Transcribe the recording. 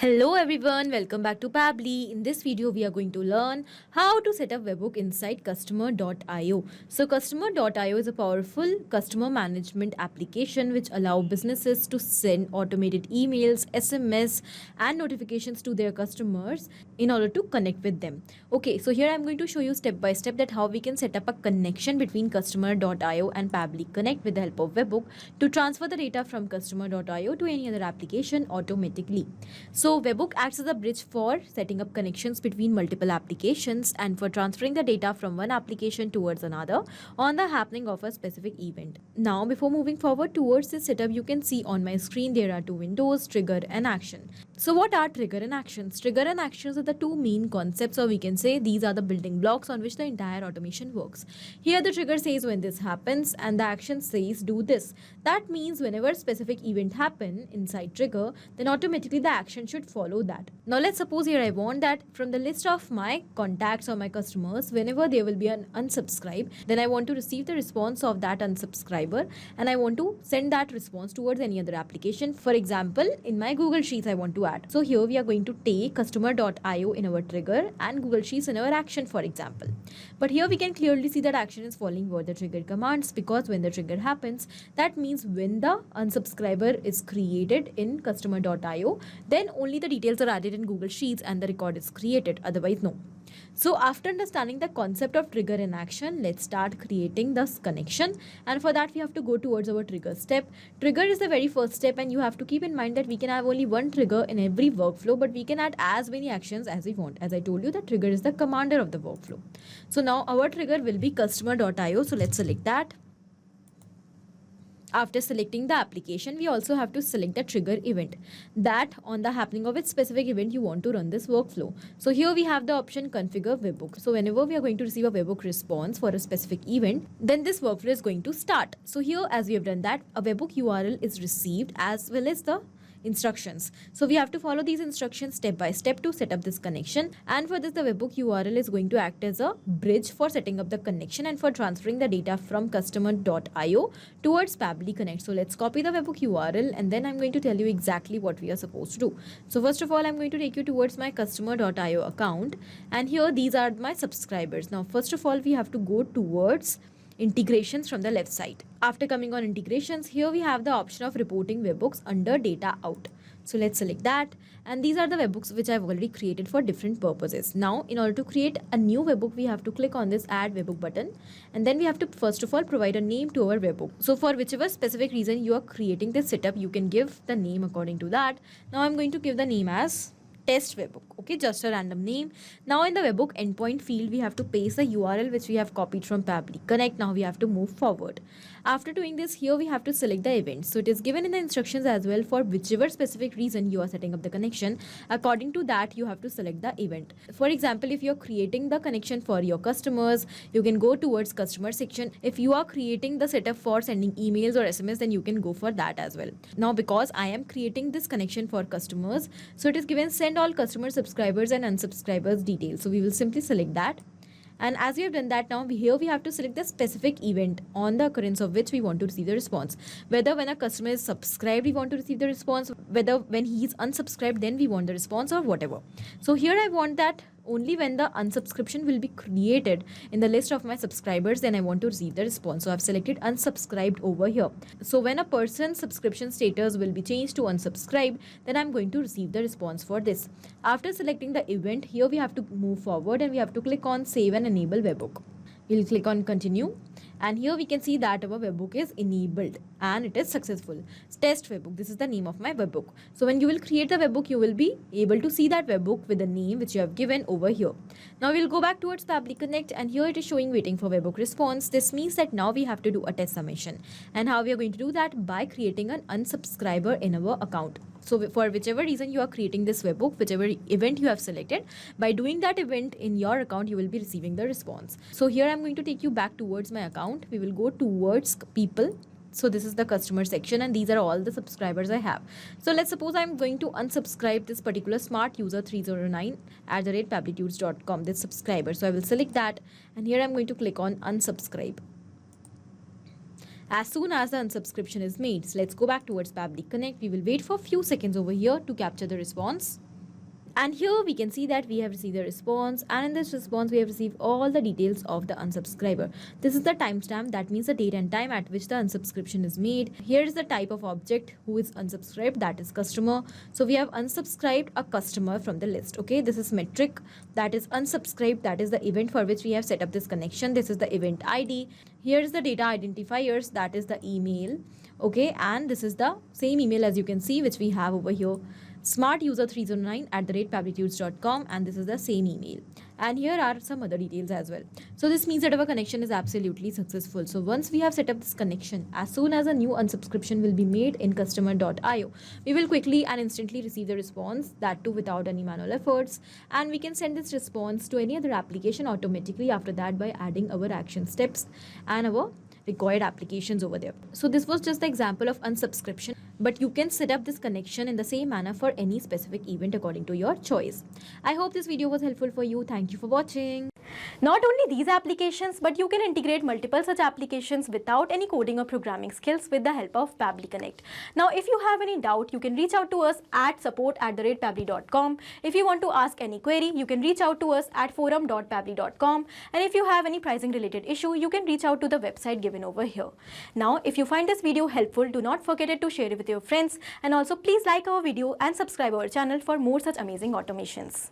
Hello everyone, welcome back to Pabbly. In this video, we are going to learn how to set up Webhook inside customer.io. So customer.io is a powerful customer management application which allow businesses to send automated emails, SMS and notifications to their customers in order to connect with them. Okay, so here I'm going to show you step by step that how we can set up a connection between customer.io and Pabbly Connect with the help of Webhook to transfer the data from customer.io to any other application automatically. So Webhook acts as a bridge for setting up connections between multiple applications and for transferring the data from one application towards another on the happening of a specific event. Now, before moving forward towards this setup, you can see on my screen there are two windows, trigger and action. So what are trigger and actions? Trigger and actions are the two main concepts, or we can say these are the building blocks on which the entire automation works. Here the trigger says when this happens and the action says do this. That means whenever a specific event happen inside trigger, then automatically the action should follow that. Now let's suppose here I want that from the list of my contacts or my customers, whenever there will be an unsubscribe, then I want to receive the response of that unsubscriber and I want to send that response towards any other application. For example, in my Google Sheets I want to add. So here we are going to take customer.io in our trigger and Google Sheets in our action, for example. But here we can clearly see that action is following what the trigger commands, because when the trigger happens, that means when the unsubscriber is created in customer.io, then only the details are added in Google Sheets and the record is created, otherwise no. So after understanding the concept of trigger in action, let's start creating this connection, and for that we have to go towards our trigger step. Trigger is the very first step, and you have to keep in mind that we can have only one trigger in every workflow, but we can add as many actions as we want. As I told you, that trigger is the commander of the workflow. So now our trigger will be customer.io, so let's select that. After selecting the application, we also have to select the trigger event, that on the happening of its specific event you want to run this workflow. So here we have the option configure webhook. So whenever we are going to receive a webhook response for a specific event, then this workflow is going to start. So here, as we have done that, a webhook URL is received as well as the instructions. So we have to follow these instructions step by step to set up this connection, and for this the webhook URL is going to act as a bridge for setting up the connection and for transferring the data from customer.io towards Pabbly Connect. So let's copy the webhook URL and then I'm going to tell you exactly what we are supposed to do. So first of all, I'm going to take you towards my customer.io account, and here these are my subscribers. Now first of all, we have to go towards integrations from the left side. After coming on integrations, here we have the option of reporting webhooks under data out. So let's select that, and these are the webhooks which I've already created for different purposes. Now in order to create a new webhook, we have to click on this add webhook button, and then we have to first of all provide a name to our webhook. So for whichever specific reason you are creating this setup, you can give the name according to that. Now I'm going to give the name as test webhook. Okay, just a random name. Now in the webhook endpoint field, we have to paste the URL which we have copied from Pabbly Connect. Now we have to move forward. After doing this, here we have to select the event. So it is given in the instructions as well, for whichever specific reason you are setting up the connection. According to that, you have to select the event. For example, if you're creating the connection for your customers, you can go towards customer section. If you are creating the setup for sending emails or SMS, then you can go for that as well. Now because I am creating this connection for customers, so it is given send all customer subscribers and unsubscribers details. So we will simply select that. And as we have done that, now here we have to select the specific event on the occurrence of which we want to receive the response. Whether when a customer is subscribed, we want to receive the response, whether when he is unsubscribed, then we want the response, or whatever. So here I want that only when the unsubscription will be created in the list of my subscribers, then I want to receive the response. So I've selected unsubscribed over here. So when a person's subscription status will be changed to unsubscribed, then I'm going to receive the response for this. After selecting the event, here we have to move forward and we have to click on save and enable webhook. We'll click on continue, and here we can see that our webhook is enabled and it is successful. Test webhook, this is the name of my webhook. So when you will create the webhook, you will be able to see that webhook with the name which you have given over here. Now we'll go back towards Pabbly Connect, and here it is showing waiting for webhook response. This means that now we have to do a test submission, and how we are going to do that? By creating an unsubscriber in our account. So for whichever reason you are creating this webhook, whichever event you have selected, by doing that event in your account, you will be receiving the response. So here I'm going to take you back towards my account. We will go towards people. So this is the customer section, and these are all the subscribers I have. So let's suppose I'm going to unsubscribe this particular smart user 309@pabblytudes.com, this subscriber. So I will select that, and here I'm going to click on unsubscribe. As soon as the unsubscription is made, so let's go back towards Pabbly Connect. We will wait for a few seconds over here to capture the response. And here we can see that we have received a response, and in this response we have received all the details of the unsubscriber. This is the timestamp, that means the date and time at which the unsubscription is made. Here is the type of object who is unsubscribed, that is customer. So we have unsubscribed a customer from the list. Okay, this is metric, that is unsubscribed, that is the event for which we have set up this connection. This is the event ID. Here is the data identifiers, that is the email. Okay, and this is the same email as you can see which we have over here, smartuser309@pabblytudes.com, and this is the same email. And here are some other details as well. So this means that our connection is absolutely successful. So once we have set up this connection, as soon as a new unsubscription will be made in customer.io, we will quickly and instantly receive the response, that too without any manual efforts, and we can send this response to any other application automatically after that by adding our action steps and our required applications over there. So this was just the example of unsubscription, but you can set up this connection in the same manner for any specific event according to your choice. I hope this video was helpful for you. Thank you for watching. Not only these applications, but you can integrate multiple such applications without any coding or programming skills with the help of Pabbly Connect. Now, if you have any doubt, you can reach out to us at support@pabbly.com. If you want to ask any query, you can reach out to us at forum.pabbly.com. And if you have any pricing related issue, you can reach out to the website given over here. Now, if you find this video helpful, do not forget to share it with your friends, and also please like our video and subscribe our channel for more such amazing automations.